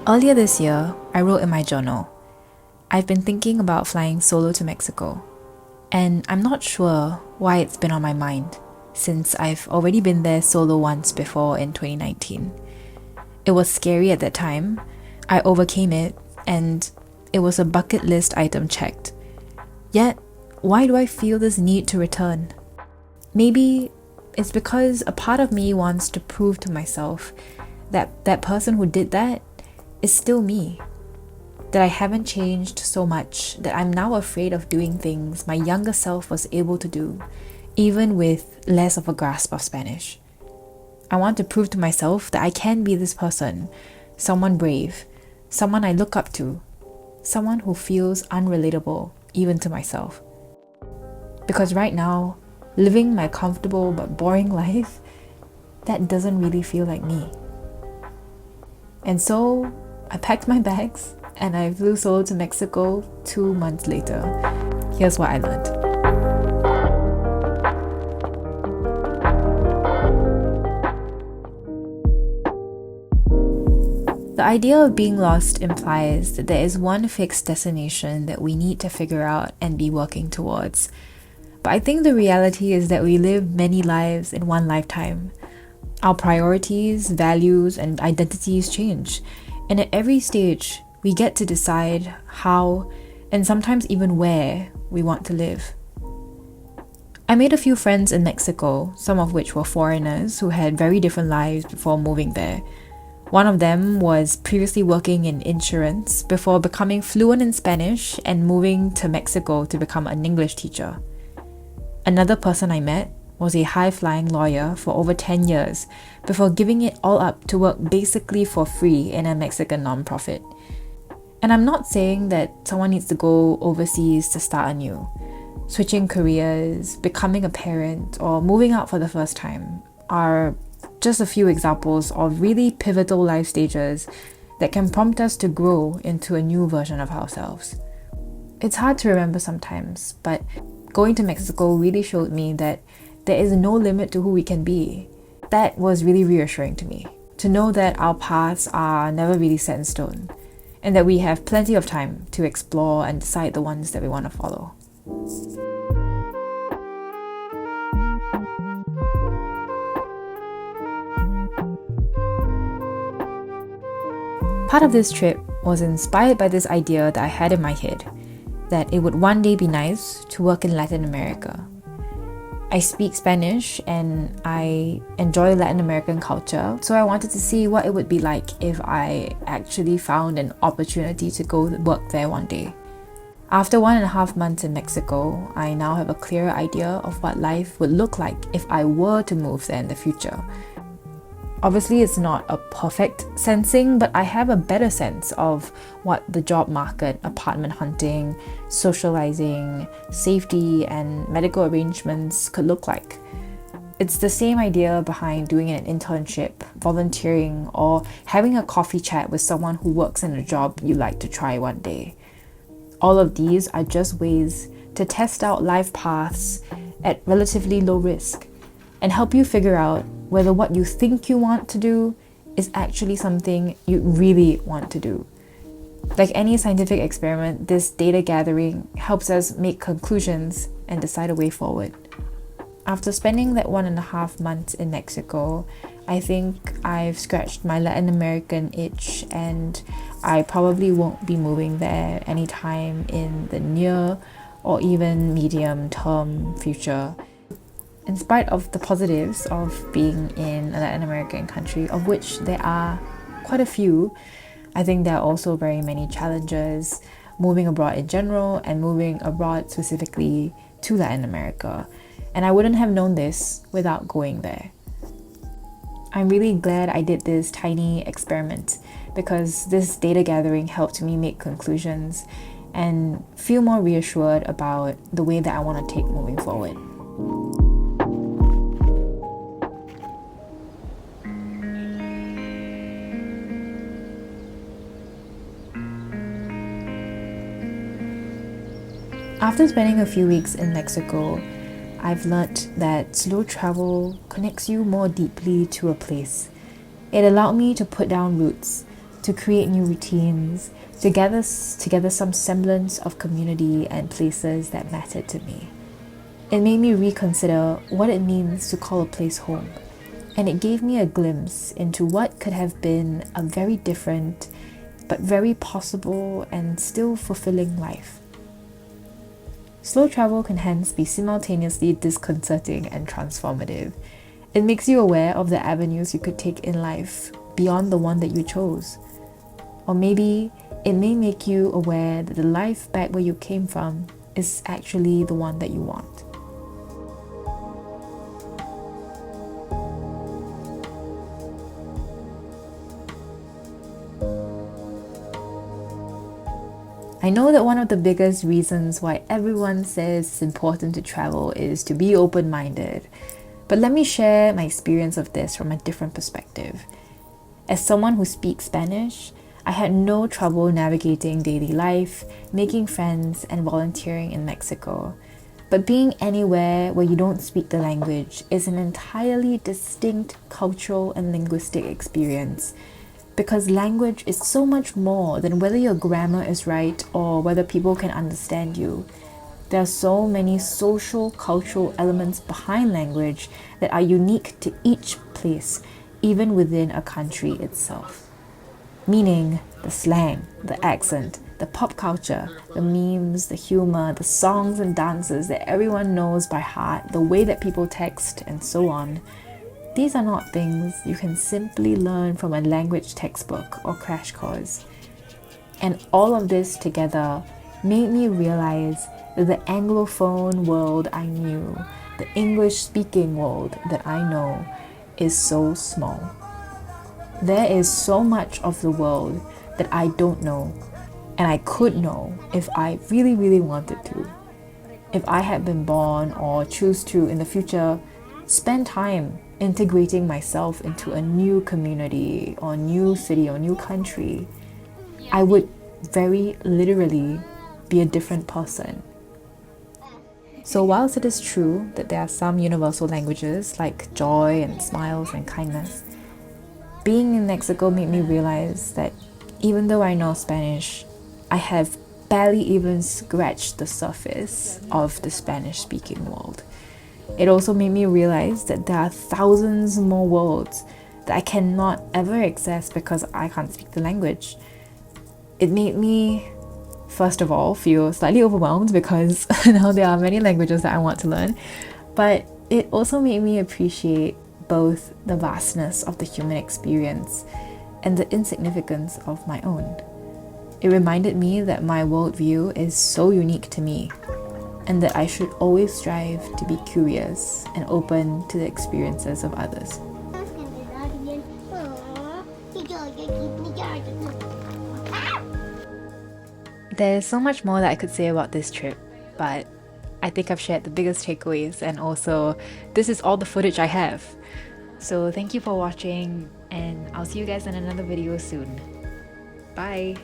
Earlier this year, I wrote in my journal, I've been thinking about flying solo to Mexico, and I'm not sure why it's been on my mind, since I've already been there solo once before in 2019. It was scary at that time, I overcame it, and it was a bucket list item checked. Yet, why do I feel this need to return? Maybe it's because a part of me wants to prove to myself that that person who did that is still me. That I haven't changed so much that I'm now afraid of doing things my younger self was able to do, even with less of a grasp of Spanish. I want to prove to myself that I can be this person, someone brave, someone I look up to, someone who feels unrelatable even to myself. Because right now, living my comfortable but boring life, that doesn't really feel like me. And so, I packed my bags and I flew solo to Mexico 2 months later. Here's what I learned. The idea of being lost implies that there is one fixed destination that we need to figure out and be working towards. But I think the reality is that we live many lives in one lifetime. Our priorities, values, and identities change. And at every stage, we get to decide how, and sometimes even where, we want to live. I made a few friends in Mexico, some of which were foreigners who had very different lives before moving there. One of them was previously working in insurance before becoming fluent in Spanish and moving to Mexico to become an English teacher. Another person I met was a high-flying lawyer for over 10 years before giving it all up to work basically for free in a Mexican nonprofit. And I'm not saying that someone needs to go overseas to start anew. Switching careers, becoming a parent, or moving out for the first time are just a few examples of really pivotal life stages that can prompt us to grow into a new version of ourselves. It's hard to remember sometimes, but going to Mexico really showed me that there is no limit to who we can be. That was really reassuring to me, to know that our paths are never really set in stone, and that we have plenty of time to explore and decide the ones that we want to follow. Part of this trip was inspired by this idea that I had in my head, that it would one day be nice to work in Latin America. I speak Spanish and I enjoy Latin American culture, so I wanted to see what it would be like if I actually found an opportunity to go work there one day. After 1.5 months in Mexico, I now have a clearer idea of what life would look like if I were to move there in the future. Obviously, it's not a perfect sensing, but I have a better sense of what the job market, apartment hunting, socializing, safety, and medical arrangements could look like. It's the same idea behind doing an internship, volunteering, or having a coffee chat with someone who works in a job you'd like to try one day. All of these are just ways to test out life paths at relatively low risk and help you figure out whether what you think you want to do is actually something you really want to do. Like any scientific experiment, this data gathering helps us make conclusions and decide a way forward. After spending that 1.5 months in Mexico, I think I've scratched my Latin American itch, and I probably won't be moving there anytime in the near or even medium term future. In spite of the positives of being in a Latin American country, of which there are quite a few, I think there are also very many challenges moving abroad in general and moving abroad specifically to Latin America. And I wouldn't have known this without going there. I'm really glad I did this tiny experiment because this data gathering helped me make conclusions and feel more reassured about the way that I want to take moving forward. After spending a few weeks in Mexico, I've learnt that slow travel connects you more deeply to a place. It allowed me to put down roots, to create new routines, to gather some semblance of community and places that mattered to me. It made me reconsider what it means to call a place home, and it gave me a glimpse into what could have been a very different but very possible and still fulfilling life. Slow travel can hence be simultaneously disconcerting and transformative. It makes you aware of the avenues you could take in life beyond the one that you chose. Or maybe it may make you aware that the life back where you came from is actually the one that you want. I know that one of the biggest reasons why everyone says it's important to travel is to be open-minded, but let me share my experience of this from a different perspective. As someone who speaks Spanish, I had no trouble navigating daily life, making friends, and volunteering in Mexico. But being anywhere where you don't speak the language is an entirely distinct cultural and linguistic experience, because language is so much more than whether your grammar is right or whether people can understand you. There are so many social, cultural elements behind language that are unique to each place, even within a country itself. Meaning, the slang, the accent, the pop culture, the memes, the humor, the songs and dances that everyone knows by heart, the way that people text, and so on. These are not things you can simply learn from a language textbook or crash course. And all of this together made me realize that the Anglophone world I knew, the English-speaking world that I know, is so small. There is so much of the world that I don't know, and I could know if I really, really wanted to. If I had been born or choose to in the future spend time integrating myself into a new community or new city or new country, I would very literally be a different person. So whilst it is true that there are some universal languages like joy and smiles and kindness, being in Mexico made me realize that even though I know Spanish, I have barely even scratched the surface of the Spanish-speaking world. It also made me realize that there are thousands more worlds that I cannot ever access because I can't speak the language. It made me, first of all, feel slightly overwhelmed because now there are many languages that I want to learn, but it also made me appreciate both the vastness of the human experience and the insignificance of my own. It reminded me that my worldview is so unique to me, and that I should always strive to be curious and open to the experiences of others. There's so much more that I could say about this trip, but I think I've shared the biggest takeaways, and also this is all the footage I have. So thank you for watching, and I'll see you guys in another video soon. Bye!